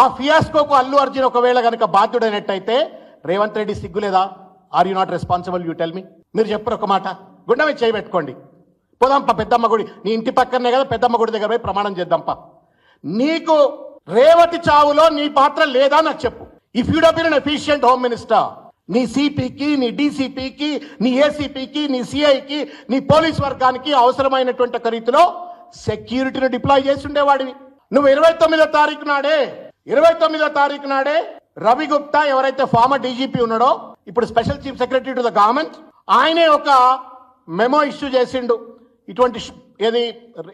ఆ ఫియాస్కోకు అల్లు అర్జున్ ఒకవేళ కనుక బాధ్యుడైనట్టయితే రేవంత్ రెడ్డి సిగ్గులేదా? Are you not responsible? You tell me. మీరు చెప్పరు ఒక మాట, గుండె మీద చేయబెట్టుకోండి, పోదాంపా పెద్దమ్మ గుడి, నీ ఇంటి పక్కనే కదా పెద్దమ్మ గుడి దగ్గర పోయి ప్రమాణం చేద్దాంపా. నీకు రేవతి చావులో నీ పాత్ర లేదా నాకు చెప్పు. If you been an efficient home minister, నీ సిపికి, నీ డీసీపీకి, నీ ఏసీపీకి, నీ సిఐకి, నీ పోలీస్ వర్గానికి అవసరమైనటువంటి ఒక రీతిలో సెక్యూరిటీని డిప్లాయ్ చేసి ఉండేవాడివి. నువ్వు 29వ తారీఖు నాడే రవి గుప్తా ఎవరైతే ఫార్మర్ డీజీపీ ఉన్నాడో, ఇప్పుడు special chief secretary to the government, ఆయనే ఒక మెమో ఇష్యూ చేసిండు. ఇటువంటి ఏది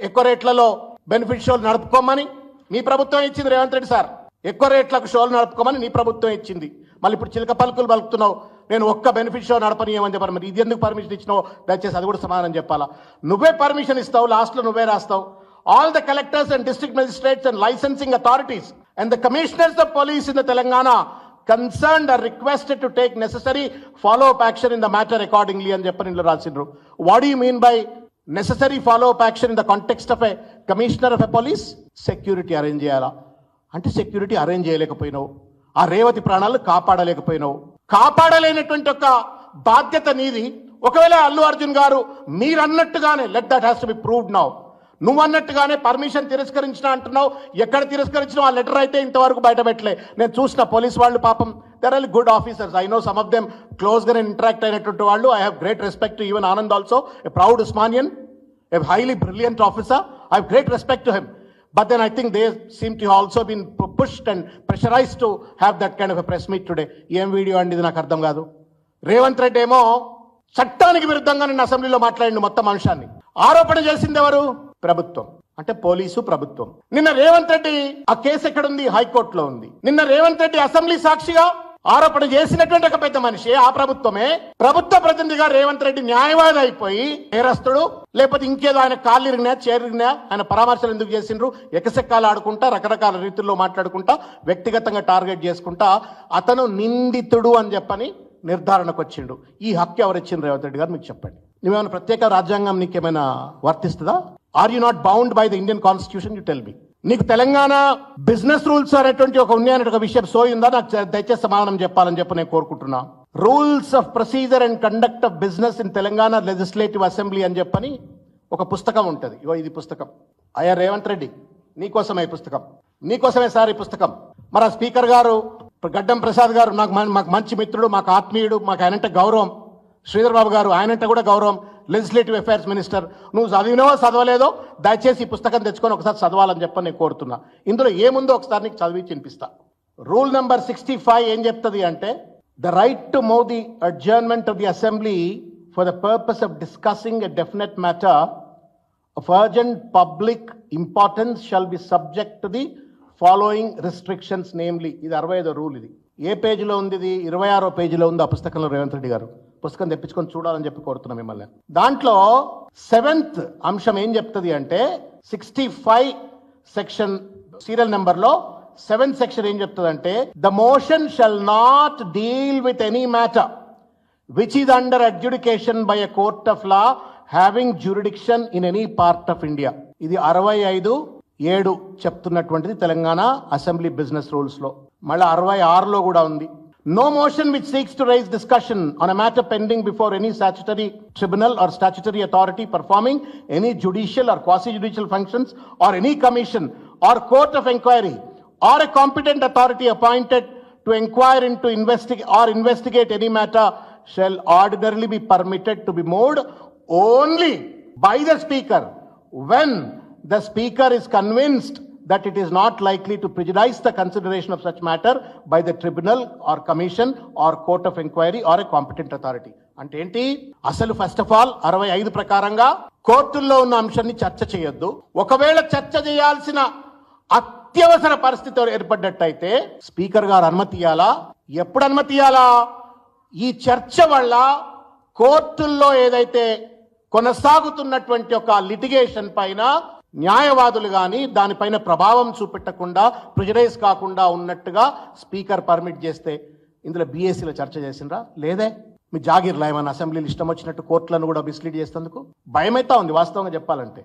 ఎక్కువ రేట్లలో బెనిఫిట్ షోలు నడుపుకోమని మీ ప్రభుత్వం ఇచ్చింది రేవంత్ రెడ్డి సార్. ఎక్కువ రేట్లకు షోలు నడుపుకోమని నీ ప్రభుత్వం ఇచ్చింది. మళ్ళీ ఇప్పుడు చిలక పలుకులు పలుకుతున్నావు, నేను ఒక్క బెనిఫిట్ షో నడపనీయమని చెప్పాను. మరి ఇది ఎందుకు పర్మిషన్ ఇచ్చినావు? దయచేసి అది కూడా సమాధానం చెప్పాలా. నువ్వే పర్మిషన్ ఇస్తావు, లాస్ట్లో నువ్వే రాస్తావు. All the collectors and district magistrates and licensing authorities and the commissioners of police in the Telangana concerned are requested to take necessary follow-up action in the matter accordingly అని చెప్పని ఇందులో రాసిండ్రు. What do you mean by necessary follow-up action in the context of a commissioner of a police? Security arrange చేయాలా అంటే security arrange చేయలేకపోయినావు, ఆ రేవతి ప్రాణాలను కాపాడలేకపోయినావు. కాపాడలేనటువంటి ఒక బాధ్యత నీది. ఒకవేళ అల్లు అర్జున్ గారు మీరన్నట్టుగానే let that has to be proved now, నువ్వు అన్నట్టుగానే పర్మిషన్ తిరస్కరించిన అంటున్నావు. ఎక్కడ తిరస్కరించిన ఆ లెటర్ అయితే ఇంతవరకు బయట పెట్టలే. నేను చూసిన పోలీస్ వాళ్ళు పాపం there are good officers. I know some of them close గా ఇంటరాక్ట్ అయినటువంటి వాళ్ళు. I have great respect to even Anand also, a proud Osmanian, a highly brilliant officer. I have great respect to him. But then I think they seem to have also been pushed and pressurized to have that kind of a press meet today. ఏం video అండి ఇది నాకు అర్థం కాదు. రేవంత్ రెడ్డి ఏమో చట్టానికి విరుద్ధంగా నిన్న అసెంబ్లీలో మాట్లాడిండు. మొత్తం అంశాన్ని ఆరోపణ చేసింది ఎవరు? ప్రభుత్వం, అంటే పోలీసు ప్రభుత్వం. నిన్న రేవంత్ రెడ్డి ఆ కేసు ఎక్కడుంది? హైకోర్టులో ఉంది. నిన్న రేవంత్ రెడ్డి అసెంబ్లీ సాక్షిగా ఆరోపణ చేసినటువంటి ఒక పెద్ద మనిషి, ఆ ప్రభుత్వమే ప్రభుత్వ ప్రతినిధిగా రేవంత్ రెడ్డి న్యాయవాది అయిపోయి నేరస్తుడు లేకపోతే ఇంకేదో ఆయన కాళ్ళు ఇరిగినా చేరిగినా ఆయన పరామర్శలు ఎందుకు చేసిండ్రు? ఎకసెక్కాలు ఆడుకుంటా రకరకాల రీతుల్లో మాట్లాడుకుంటా వ్యక్తిగతంగా టార్గెట్ చేసుకుంటా అతను నిందితుడు అని చెప్పని నిర్ధారణకు వచ్చిండు. ఈ హక్కు ఎవరు ఇచ్చిండ్రు రేవంత్ రెడ్డి గారు? మీకు చెప్పండి. నువ్వేమైనా ప్రత్యేక రాజ్యాంగం నీకేమైనా వర్తిస్తుందా? Are you not bound by the Indian constitution? You tell me. నీకు తెలంగాణ బిజినెస్ రూల్స్ అనేటువంటి ఒక ఉన్నాయనే ఒక విషయం సోయిందా? నాకు దయచేసి సమాధానం చెప్పాలని చెప్పి నేను కోరుకుంటున్నా. Rules of procedure and conduct of business in Telangana legislative assembly అని చెప్పని ఒక పుస్తకం ఉంటుంది. ఇగో ఇది పుస్తకం. అయ్యా రేవంత్ రెడ్డి, నీకోసమే ఈ పుస్తకం, నీకోసమే సార్ ఈ పుస్తకం. మరి ఆ స్పీకర్ గారు గడ్డం ప్రసాద్ గారు మాకు మంచి మిత్రుడు, మాకు ఆత్మీయుడు, మాకు ఆయనంటే గౌరవం. శ్రీధర్ బాబు గారు ఆయనంటే కూడా గౌరవం, లెజిస్లేటివ్ అఫైర్స్ మినిస్టర్. నువ్వు చదివినవో చదవలేదో దయచేసి ఈ పుస్తకం తెచ్చుకొని ఒకసారి చదవాలని చెప్పని నేను కోరుతున్నా. ఇందులో ఏముందో ఒకసారి నీకు చదివి వినిపిస్తా. రూల్ నెంబర్ 65 ఏం చెప్తుంది అంటే, the right to move the adjournment of the assembly for the purpose of discussing a definite matter of urgent public importance shall be subject to the following restrictions namely. ఇది 65వ rule. ఇది ఏ పేజీలో ఉంది? ఇది 26వ పేజీలో ఉంది ఆ పుస్తకంలో. రేవంత్ రెడ్డి గారు పుస్తకం తెప్పించుకొని చూడాలని చెప్పి కోరుతున్నాం మిమ్మల్ని. దాంట్లో 7th అంశం ఏం చెప్తుంది అంటే, 65 సెక్షన్ సీరియల్ నెంబర్ లో 7th సెక్షన్ ఏం చెప్తుంది అంటే, the motion shall not deal with any matter which is under adjudication by a court of law having jurisdiction in any part of India. ఇది 65(7) చెప్తున్నటువంటిది తెలంగాణ అసెంబ్లీ బిజినెస్ రూల్స్ లో. మళ్ళీ 66లో కూడా ఉంది. No motion which seeks to raise discussion on a matter pending before any statutory tribunal or statutory authority performing any judicial or quasi-judicial functions or any commission or court of inquiry or a competent authority appointed to inquire into investigate any matter shall ordinarily be permitted to be moved only by the speaker when the speaker is convinced that it is not likely to prejudice the consideration of such matter by the tribunal or commission or court of inquiry or a competent authority. అంటే ఏంటి? అసలు first of all 65 ప్రకారంగా కోర్టుల్లో ఉన్న అంశాన్ని చర్చ చేయొద్దు. ఒకవేళ చర్చ చేయాల్సిన అత్యవసర పరిస్థితి ఏర్పడ్డట్టయితే స్పీకర్ గారు అనుమతి ఇవ్వాలా? ఎప్పుడు అనుమతి ఇవ్వాలా? ఈ చర్చ వల్ల కోర్టుల్లో ఏదైతే కొనసాగుతున్నటువంటి ఒక లిటిగేషన్ పైన న్యాయవాదులు కానీ దానిపైన ప్రభావం చూపెట్టకుండా ప్రెజరైజ్ కాకుండా ఉన్నట్టుగా స్పీకర్ పర్మిట్ చేస్తే ఇందులో బీఎస్సీలో చర్చ చేసిండ్రా? లేదే. మీ జాగీర్లా ఏమన్నా అసెంబ్లీలు ఇష్టం వచ్చినట్టు కోర్టులను కూడా మిస్లీడ్ చేసేందుకు భయమైతా ఉంది వాస్తవంగా చెప్పాలంటే.